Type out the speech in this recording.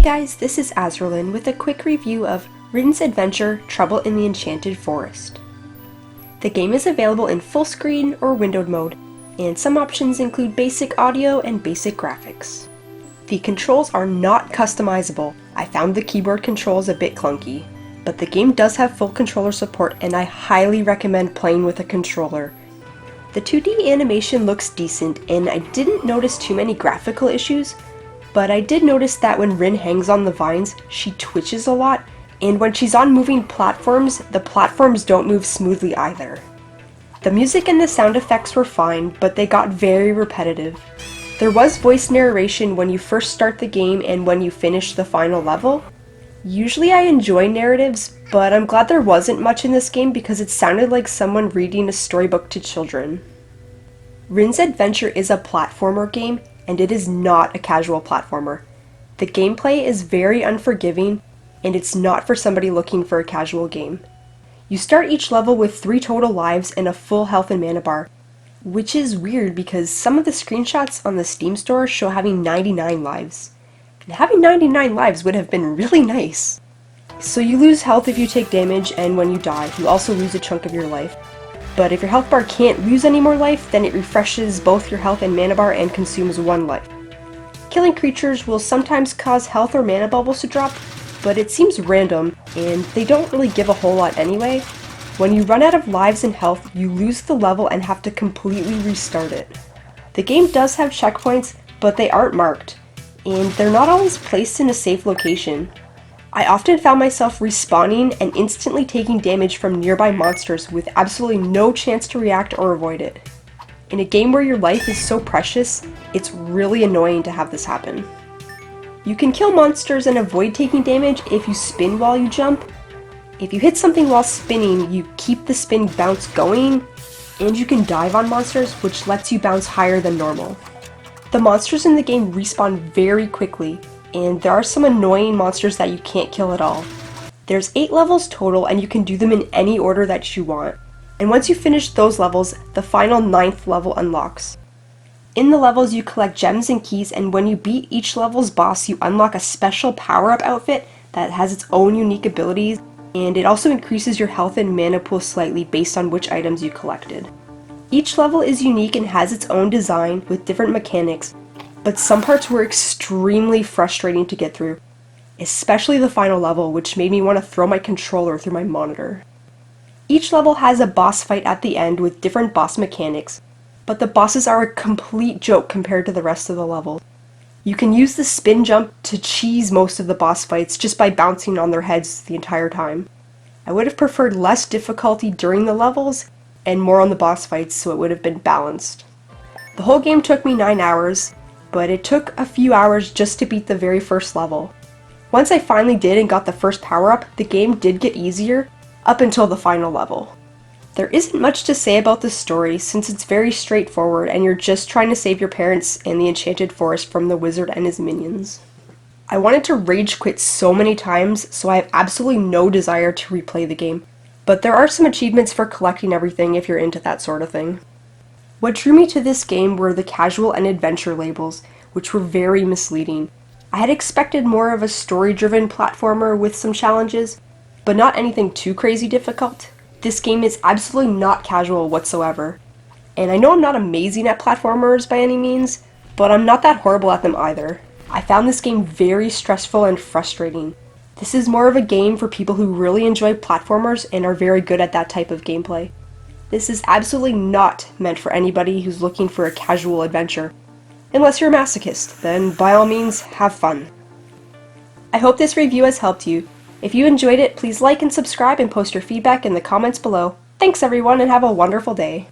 guys, this is Azralynn with a quick review of Rynn's adventure, Trouble in the Enchanted Forest. The game is available in full screen or windowed mode, and some options include basic audio and basic graphics. The controls are not customizable. I found the keyboard controls a bit clunky, but the game does have full controller support and I highly recommend playing with a controller. The 2D animation looks decent and I didn't notice too many graphical issues, but I did notice that when Rynn hangs on the vines, she twitches a lot, and when she's on moving platforms, the platforms don't move smoothly either. The music and the sound effects were fine, but they got very repetitive. There was voice narration when you first start the game and when you finish the final level. Usually I enjoy narratives, but I'm glad there wasn't much in this game because it sounded like someone reading a storybook to children. Rynn's Adventure is a platformer game, and it is not a casual platformer. The gameplay is very unforgiving, and it's not for somebody looking for a casual game. You start each level with 3 total lives and a full health and mana bar, which is weird because some of the screenshots on the Steam store show having 99 lives. And having 99 lives would have been really nice. So you lose health if you take damage, and when you die, you also lose a chunk of your life. But if your health bar can't lose any more life, then it refreshes both your health and mana bar and consumes 1 life. Killing creatures will sometimes cause health or mana bubbles to drop, but it seems random, and they don't really give a whole lot anyway. When you run out of lives and health, you lose the level and have to completely restart it. The game does have checkpoints, but they aren't marked, and they're not always placed in a safe location. I often found myself respawning and instantly taking damage from nearby monsters with absolutely no chance to react or avoid it. In a game where your life is so precious, it's really annoying to have this happen. You can kill monsters and avoid taking damage if you spin while you jump. If you hit something while spinning, you keep the spin bounce going, and you can dive on monsters, which lets you bounce higher than normal. The monsters in the game respawn very quickly, and there are some annoying monsters that you can't kill at all. There's 8 levels total, and you can do them in any order that you want. And once you finish those levels, the final 9th level unlocks. In the levels you collect gems and keys, and when you beat each level's boss you unlock a special power-up outfit that has its own unique abilities, and it also increases your health and mana pool slightly based on which items you collected. Each level is unique and has its own design with different mechanics, but some parts were extremely frustrating to get through, especially the final level, which made me want to throw my controller through my monitor. Each level has a boss fight at the end with different boss mechanics, but the bosses are a complete joke compared to the rest of the level. You can use the spin jump to cheese most of the boss fights just by bouncing on their heads the entire time. I would have preferred less difficulty during the levels and more on the boss fights so it would have been balanced. The whole game took me 9 hours, but it took a few hours just to beat the very first level. Once I finally did and got the first power-up, the game did get easier up until the final level. There isn't much to say about the story since it's very straightforward and you're just trying to save your parents and the Enchanted Forest from the wizard and his minions. I wanted to rage quit so many times, so I have absolutely no desire to replay the game, but there are some achievements for collecting everything if you're into that sort of thing. What drew me to this game were the casual and adventure labels, which were very misleading. I had expected more of a story-driven platformer with some challenges, but not anything too crazy difficult. This game is absolutely not casual whatsoever. And I know I'm not amazing at platformers by any means, but I'm not that horrible at them either. I found this game very stressful and frustrating. This is more of a game for people who really enjoy platformers and are very good at that type of gameplay. This is absolutely not meant for anybody who's looking for a casual adventure. Unless you're a masochist, then by all means, have fun. I hope this review has helped you. If you enjoyed it, please like and subscribe and post your feedback in the comments below. Thanks everyone and have a wonderful day.